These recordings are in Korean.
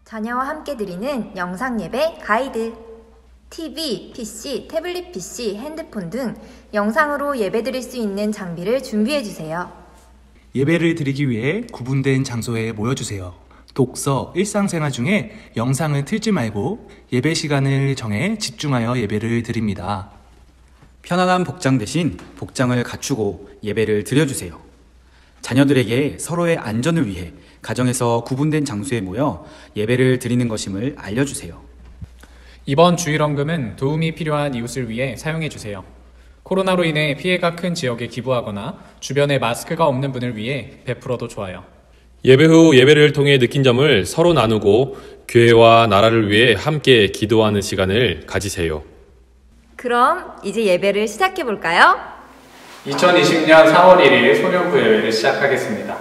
자녀와 함께 드리는 영상예배 가이드. TV, PC, 태블릿 PC, 핸드폰 등 영상으로 예배드릴 수 있는 장비를 준비해주세요. 예배를 드리기 위해 구분된 장소에 모여주세요. 독서, 일상생활 중에 영상을 틀지 말고 예배 시간을 정해 집중하여 예배를 드립니다. 편안한 복장 대신 복장을 갖추고 예배를 드려주세요. 자녀들에게 서로의 안전을 위해 가정에서 구분된 장소에 모여 예배를 드리는 것임을 알려주세요. 이번 주일헌금은 도움이 필요한 이웃을 위해 사용해주세요. 코로나로 인해 피해가 큰 지역에 기부하거나 주변에 마스크가 없는 분을 위해 베풀어도 좋아요. 예배 후 예배를 통해 느낀 점을 서로 나누고 교회와 나라를 위해 함께 기도하는 시간을 가지세요. 그럼 이제 예배를 시작해볼까요? 2020년 4월 1일 소년부 예배를 시작하겠습니다.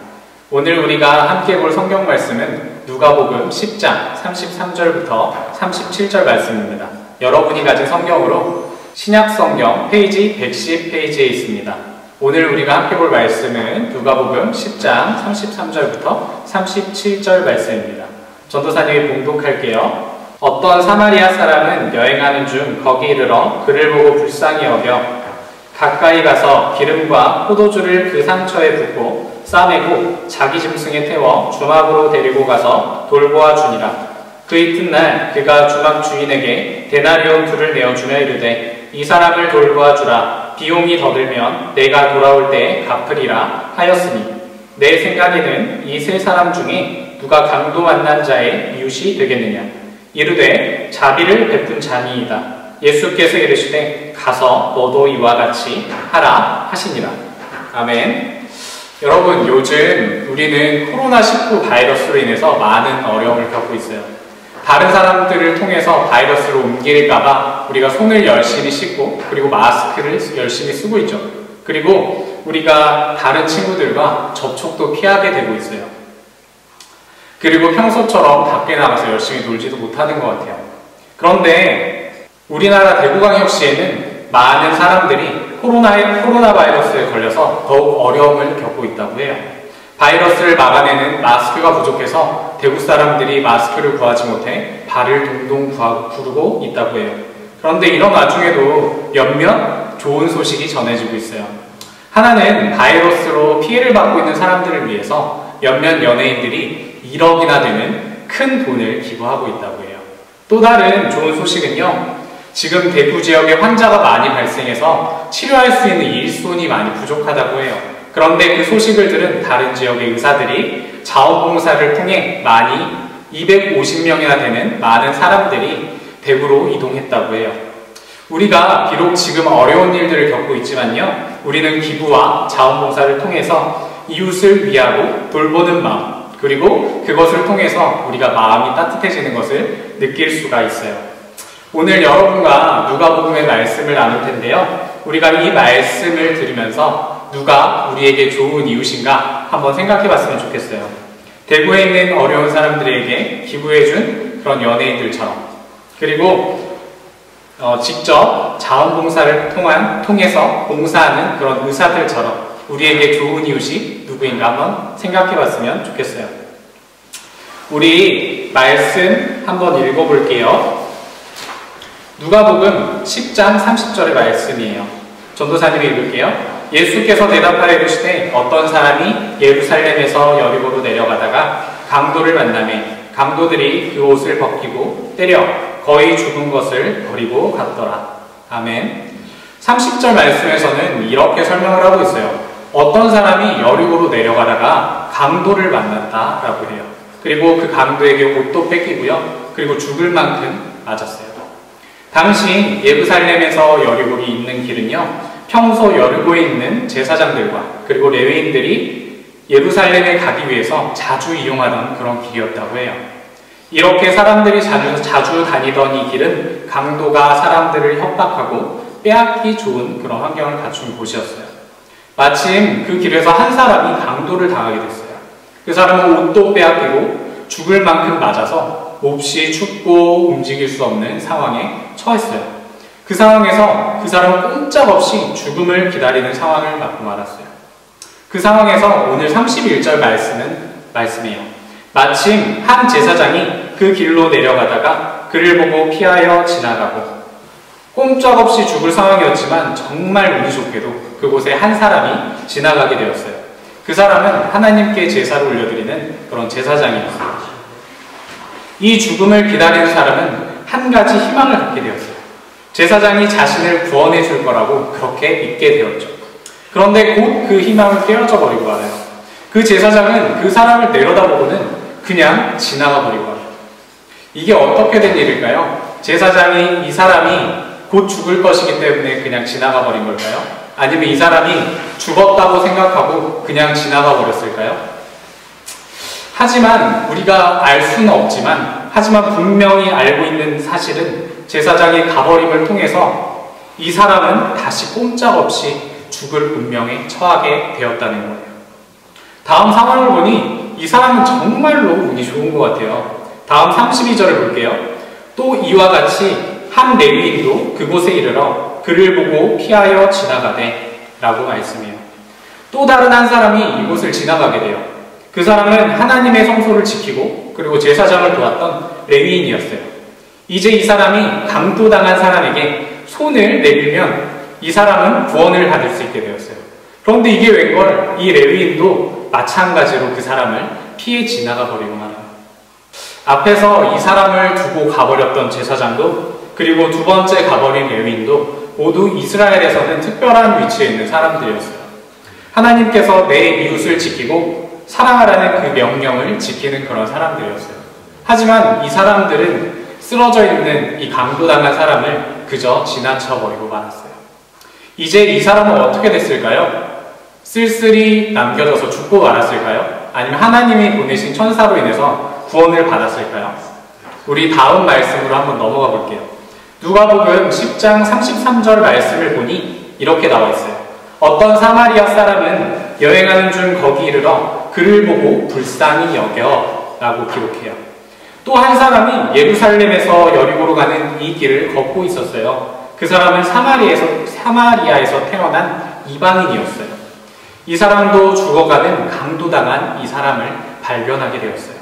오늘 우리가 함께 볼 성경 말씀은 누가복음 10장 33절부터 37절 말씀입니다. 여러분이 가진 성경으로 신약성경 페이지 110페이지에 있습니다. 오늘 우리가 함께 볼 말씀은 누가복음 10장 33절부터 37절 말씀입니다. 전도사님이 봉독할게요. 어떤 사마리아 사람은 여행하는 중 거기 이르러 그를 보고 불쌍히 여겨 가까이 가서 기름과 포도주를 그 상처에 붓고 싸매고 자기 짐승에 태워 주막으로 데리고 가서 돌보아 주니라. 그 이튿날 그가 주막 주인에게 데나리온 둘을 내어주며 이르되 이 사람을 돌보아 주라. 비용이 더 들면 내가 돌아올 때에 갚으리라 하였으니 내 생각에는 이 세 사람 중에 누가 강도 만난 자의 이웃이 되겠느냐. 이르되 자비를 베푼 자니이다. 예수께서 이르시되 가서 너도 이와 같이 하라 하시니라. 아멘. 여러분, 요즘 우리는 코로나19 바이러스로 인해서 많은 어려움을 겪고 있어요. 다른 사람들을 통해서 바이러스를 옮길까봐 우리가 손을 열심히 씻고 그리고 마스크를 열심히 쓰고 있죠. 그리고 우리가 다른 친구들과 접촉도 피하게 되고 있어요. 그리고 평소처럼 밖에 나가서 열심히 놀지도 못하는 것 같아요. 그런데 우리나라 대구광역시에는 많은 사람들이 코로나 바이러스에 걸려서 더욱 어려움을 겪고 있다고 해요. 바이러스를 막아내는 마스크가 부족해서 대구 사람들이 마스크를 구하지 못해 발을 동동 구르고 있다고 해요. 그런데 이런 와중에도 몇몇 좋은 소식이 전해지고 있어요. 하나는 바이러스로 피해를 받고 있는 사람들을 위해서 몇몇 연예인들이 1억이나 되는 큰 돈을 기부하고 있다고 해요. 또 다른 좋은 소식은요, 지금 대구 지역에 환자가 많이 발생해서 치료할 수 있는 일손이 많이 부족하다고 해요. 그런데 그 소식을 들은 다른 지역의 의사들이 자원봉사를 통해 많이 250명이나 되는 많은 사람들이 대구로 이동했다고 해요. 우리가 비록 지금 어려운 일들을 겪고 있지만요, 우리는 기부와 자원봉사를 통해서 이웃을 위하고 돌보는 마음, 그리고 그것을 통해서 우리가 마음이 따뜻해지는 것을 느낄 수가 있어요. 오늘 여러분과 누가복음의 말씀을 나눌 텐데요, 우리가 이 말씀을 들으면서 누가 우리에게 좋은 이웃인가 한번 생각해 봤으면 좋겠어요. 대구에 있는 어려운 사람들에게 기부해준 그런 연예인들처럼, 그리고 직접 자원봉사를 통해서 봉사하는 그런 의사들처럼 우리에게 좋은 이웃이 누구인가 한번 생각해 봤으면 좋겠어요. 우리 말씀 한번 읽어볼게요. 누가복음 10장 30절의 말씀이에요. 전도사님이 읽을게요. 예수께서 대답하여 이르시되 어떤 사람이 예루살렘에서 여리고로 내려가다가 강도를 만나매 강도들이 그 옷을 벗기고 때려 거의 죽은 것을 버리고 갔더라. 아멘. 30절 말씀에서는 이렇게 설명을 하고 있어요. 어떤 사람이 여리고로 내려가다가 강도를 만났다라고 해요. 그리고 그 강도에게 옷도 뺏기고요, 그리고 죽을 만큼 맞았어요. 당시 예루살렘에서 여리고로 있는 길은요, 평소 여리고에 있는 제사장들과 그리고 레위인들이 예루살렘에 가기 위해서 자주 이용하던 그런 길이었다고 해요. 이렇게 사람들이 자주 다니던 이 길은 강도가 사람들을 협박하고 빼앗기 좋은 그런 환경을 갖춘 곳이었어요. 마침 그 길에서 한 사람이 강도를 당하게 됐어요. 그 사람은 옷도 빼앗기고 죽을 만큼 맞아서 몹시 춥고 움직일 수 없는 상황에 처했어요. 그 상황에서 그 사람은 꼼짝없이 죽음을 기다리는 상황을 맞고 말았어요. 그 상황에서 오늘 31절 말씀이에요. 마침 한 제사장이 그 길로 내려가다가 그를 보고 피하여 지나가고, 꼼짝없이 죽을 상황이었지만 정말 운이 좋게도 그곳에 한 사람이 지나가게 되었어요. 그 사람은 하나님께 제사를 올려드리는 그런 제사장이었어요. 이 죽음을 기다리는 사람은 한 가지 희망을 갖게 되었어요. 제사장이 자신을 구원해 줄 거라고 그렇게 믿게 되었죠. 그런데 곧 그 희망을 깨어져 버리고 말아요. 그 제사장은 그 사람을 내려다보고는 그냥 지나가 버리고 말아요. 이게 어떻게 된 일일까요? 제사장이 이 사람이 곧 죽을 것이기 때문에 그냥 지나가 버린 걸까요? 아니면 이 사람이 죽었다고 생각하고 그냥 지나가 버렸을까요? 하지만 우리가 알 수는 없지만, 하지만 분명히 알고 있는 사실은 제사장의 가버림을 통해서 이 사람은 다시 꼼짝없이 죽을 운명에 처하게 되었다는 거예요. 다음 상황을 보니 이 사람은 정말로 운이 좋은 것 같아요. 다음 32절을 볼게요. 또 이와 같이 한 레위인도 그곳에 이르러 그를 보고 피하여 지나가되 라고 말씀해요. 또 다른 한 사람이 이곳을 지나가게 돼요. 그 사람은 하나님의 성소를 지키고 그리고 제사장을 도왔던 레위인이었어요. 이제 이 사람이 강도당한 사람에게 손을 내밀면 이 사람은 구원을 받을 수 있게 되었어요. 그런데 이게 웬걸, 이 레위인도 마찬가지로 그 사람을 피해 지나가 버리고 말아요. 앞에서 이 사람을 두고 가버렸던 제사장도, 그리고 두 번째 가버린 레위인도 모두 이스라엘에서는 특별한 위치에 있는 사람들이었어요. 하나님께서 내 이웃을 지키고 사랑하라는 그 명령을 지키는 그런 사람들이었어요. 하지만 이 사람들은 쓰러져 있는 이 강도당한 사람을 그저 지나쳐버리고 말았어요. 이제 이 사람은 어떻게 됐을까요? 쓸쓸히 남겨져서 죽고 말았을까요? 아니면 하나님이 보내신 천사로 인해서 구원을 받았을까요? 우리 다음 말씀으로 한번 넘어가 볼게요. 누가복음 10장 33절 말씀을 보니 이렇게 나와 있어요. 어떤 사마리아 사람은 여행하는 중 거기 이르러 그를 보고 불쌍히 여겨 라고 기록해요. 또 한 사람이 예루살렘에서 여리고로 가는 이 길을 걷고 있었어요. 그 사람은 사마리아에서 태어난 이방인이었어요. 이 사람도 죽어가는 강도당한 이 사람을 발견하게 되었어요.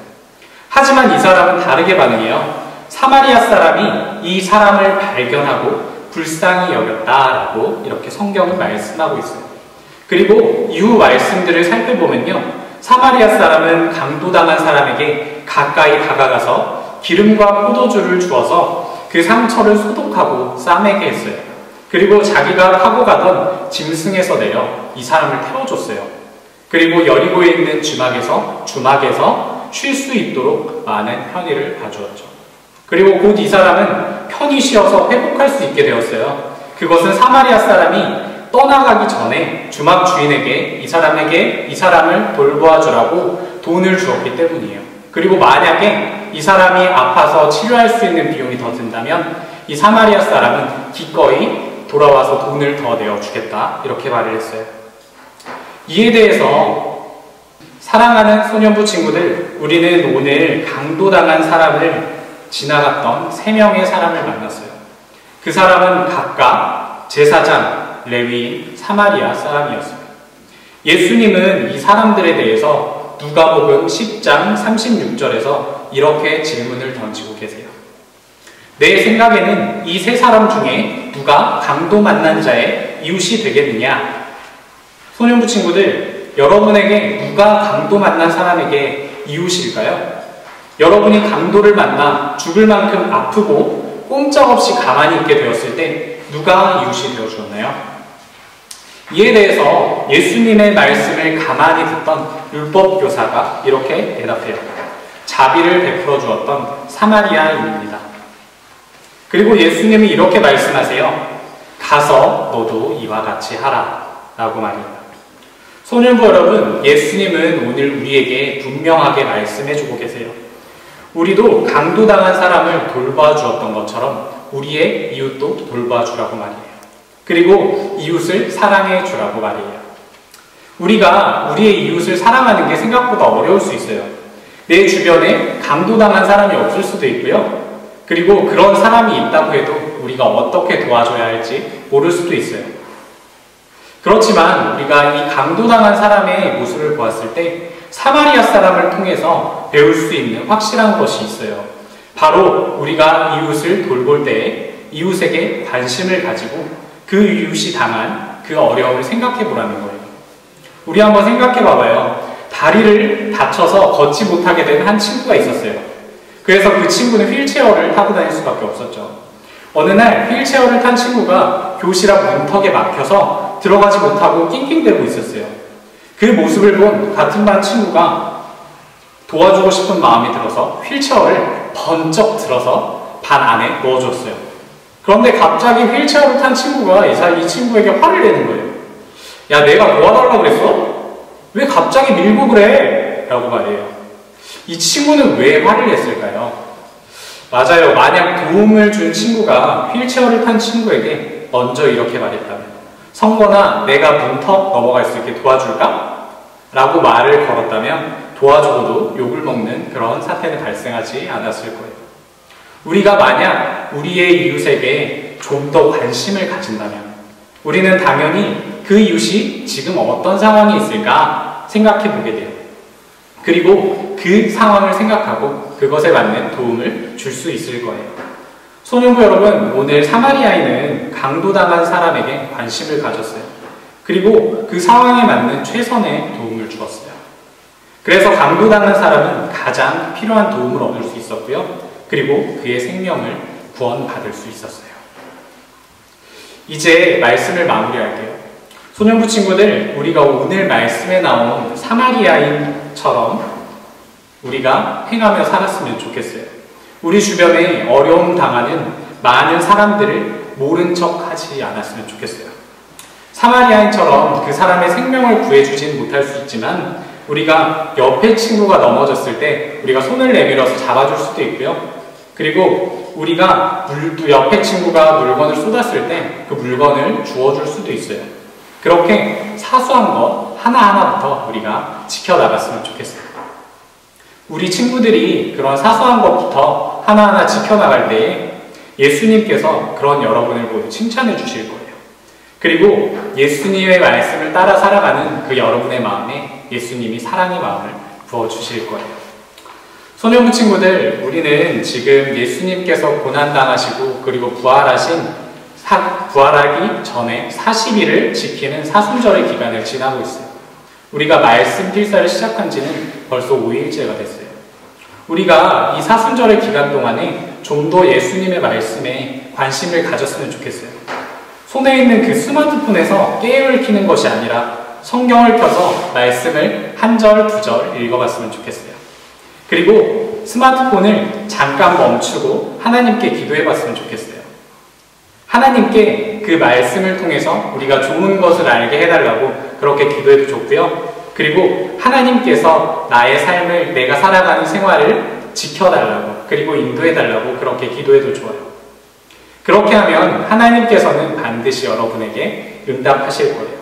하지만 이 사람은 다르게 반응해요. 사마리아 사람이 이 사람을 발견하고 불쌍히 여겼다라고 이렇게 성경은 말씀하고 있어요. 그리고 이후 말씀들을 살펴보면요, 사마리아 사람은 강도당한 사람에게 가까이 다가가서 기름과 포도주를 주어서 그 상처를 소독하고 싸매게 했어요. 그리고 자기가 타고 가던 짐승에서 내려 이 사람을 태워줬어요. 그리고 여리고에 있는 주막에서 쉴 수 있도록 많은 편의를 봐주었죠. 그리고 곧 이 사람은 편히 쉬어서 회복할 수 있게 되었어요. 그것은 사마리아 사람이 떠나가기 전에 주막 주인에게 이 사람을 돌보아주라고 돈을 주었기 때문이에요. 그리고 만약에 이 사람이 아파서 치료할 수 있는 비용이 더 든다면 이 사마리아 사람은 기꺼이 돌아와서 돈을 더 내어주겠다 이렇게 말을 했어요. 이에 대해서 사랑하는 소년부 친구들, 우리는 오늘 강도당한 사람을 지나갔던 3명의 사람을 만났어요. 그 사람은 각각 제사장, 레위인, 사마리아 사람이었어요. 예수님은 이 사람들에 대해서 누가복음 10장 36절에서 이렇게 질문을 던지고 계세요. 내 생각에는 이 3사람 중에 누가 강도 만난 자의 이웃이 되겠느냐? 소년부 친구들, 여러분에게 누가 강도 만난 사람에게 이웃일까요? 여러분이 강도를 만나 죽을 만큼 아프고 꼼짝없이 가만히 있게 되었을 때 누가 이웃이 되어주었나요? 이에 대해서 예수님의 말씀을 가만히 듣던 율법교사가 이렇게 대답해요. 자비를 베풀어 주었던 사마리아인입니다. 그리고 예수님이 이렇게 말씀하세요. 가서 너도 이와 같이 하라 라고 말입니다. 소년부 여러분, 예수님은 오늘 우리에게 분명하게 말씀해주고 계세요. 우리도 강도당한 사람을 돌봐주었던 것처럼 우리의 이웃도 돌봐주라고 말이에요. 그리고 이웃을 사랑해 주라고 말이에요. 우리가 우리의 이웃을 사랑하는 게 생각보다 어려울 수 있어요. 내 주변에 강도당한 사람이 없을 수도 있고요. 그리고 그런 사람이 있다고 해도 우리가 어떻게 도와줘야 할지 모를 수도 있어요. 그렇지만 우리가 이 강도당한 사람의 모습을 보았을 때 사마리아 사람을 통해서 배울 수 있는 확실한 것이 있어요. 바로 우리가 이웃을 돌볼 때에 이웃에게 관심을 가지고 그 이웃이 당한 그 어려움을 생각해 보라는 거예요. 우리 한번 생각해 봐봐요. 다리를 다쳐서 걷지 못하게 된 한 친구가 있었어요. 그래서 그 친구는 휠체어를 타고 다닐 수밖에 없었죠. 어느 날 휠체어를 탄 친구가 교실 앞 문턱에 막혀서 들어가지 못하고 낑낑대고 있었어요. 그 모습을 본 같은 반 친구가 도와주고 싶은 마음이 들어서 휠체어를 번쩍 들어서 반 안에 넣어줬어요. 그런데 갑자기 휠체어를 탄 친구가 이 친구에게 화를 내는 거예요. 야, 내가 도와달라고 그랬어? 왜 갑자기 밀고 그래? 라고 말해요. 이 친구는 왜 화를 냈을까요? 맞아요. 만약 도움을 준 친구가 휠체어를 탄 친구에게 먼저 이렇게 말했다면, 성건아, 내가 문턱 넘어갈 수 있게 도와줄까? 라고 말을 걸었다면 도와주고도 욕을 먹는 그런 사태는 발생하지 않았을 거예요. 우리가 만약 우리의 이웃에게 좀 더 관심을 가진다면 우리는 당연히 그 이웃이 지금 어떤 상황에 있을까 생각해 보게 돼요. 그리고 그 상황을 생각하고 그것에 맞는 도움을 줄 수 있을 거예요. 소년부 여러분, 오늘 사마리아인은 강도당한 사람에게 관심을 가졌어요. 그리고 그 상황에 맞는 최선의 도움을 주었어요. 그래서 강도당한 사람은 가장 필요한 도움을 얻을 수 있었고요. 그리고 그의 생명을 구원받을 수 있었어요. 이제 말씀을 마무리할게요. 소년부 친구들, 우리가 오늘 말씀에 나온 사마리아인처럼 우리가 행하며 살았으면 좋겠어요. 우리 주변에 어려움 당하는 많은 사람들을 모른 척 하지 않았으면 좋겠어요. 사마리아인처럼 그 사람의 생명을 구해주진 못할 수 있지만 우리가 옆에 친구가 넘어졌을 때 우리가 손을 내밀어서 잡아줄 수도 있고요. 그리고 우리가 옆에 친구가 물건을 쏟았을 때 그 물건을 주워줄 수도 있어요. 그렇게 사소한 것 하나하나부터 우리가 지켜나갔으면 좋겠어요. 우리 친구들이 그런 사소한 것부터 하나하나 지켜나갈 때에 예수님께서 그런 여러분을 모두 칭찬해 주실 거예요. 그리고 예수님의 말씀을 따라 살아가는 그 여러분의 마음에 예수님이 사랑의 마음을 부어주실 거예요. 소년부 친구들, 우리는 지금 예수님께서 고난당하시고 그리고 부활하기 전에 40일을 지키는 사순절의 기간을 지나고 있어요. 우리가 말씀 필사를 시작한 지는 벌써 5일째가 됐어요. 우리가 이 사순절의 기간 동안에 좀 더 예수님의 말씀에 관심을 가졌으면 좋겠어요. 손에 있는 그 스마트폰에서 게임을 키는 것이 아니라 성경을 펴서 말씀을 한 절, 두 절 읽어봤으면 좋겠어요. 그리고 스마트폰을 잠깐 멈추고 하나님께 기도해봤으면 좋겠어요. 하나님께 그 말씀을 통해서 우리가 좋은 것을 알게 해달라고 그렇게 기도해도 좋고요. 그리고 하나님께서 나의 삶을, 내가 살아가는 생활을 지켜달라고, 그리고 인도해달라고 그렇게 기도해도 좋아요. 그렇게 하면 하나님께서는 반드시 여러분에게 응답하실 거예요.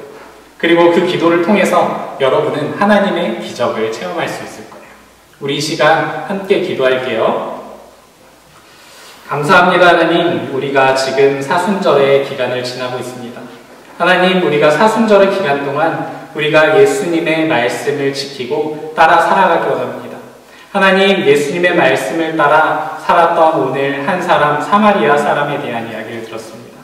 그리고 그 기도를 통해서 여러분은 하나님의 기적을 체험할 수 있을 거예요. 우리 이 시간 함께 기도할게요. 감사합니다. 하나님, 우리가 지금 사순절의 기간을 지나고 있습니다. 하나님, 우리가 사순절의 기간 동안 우리가 예수님의 말씀을 지키고 따라 살아가기 원합니다. 하나님, 예수님의 말씀을 따라 살았던 오늘 한 사람, 사마리아 사람에 대한 이야기를 들었습니다.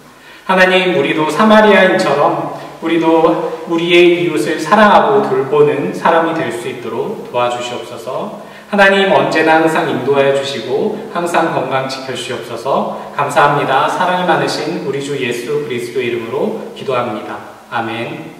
하나님, 우리도 사마리아인처럼 우리도 우리의 이웃을 사랑하고 돌보는 사람이 될 수 있도록 도와주시옵소서. 하나님, 언제나 항상 인도하여 주시고 항상 건강 지켜주시옵소서. 감사합니다. 사랑이 많으신 우리 주 예수 그리스도 이름으로 기도합니다. 아멘.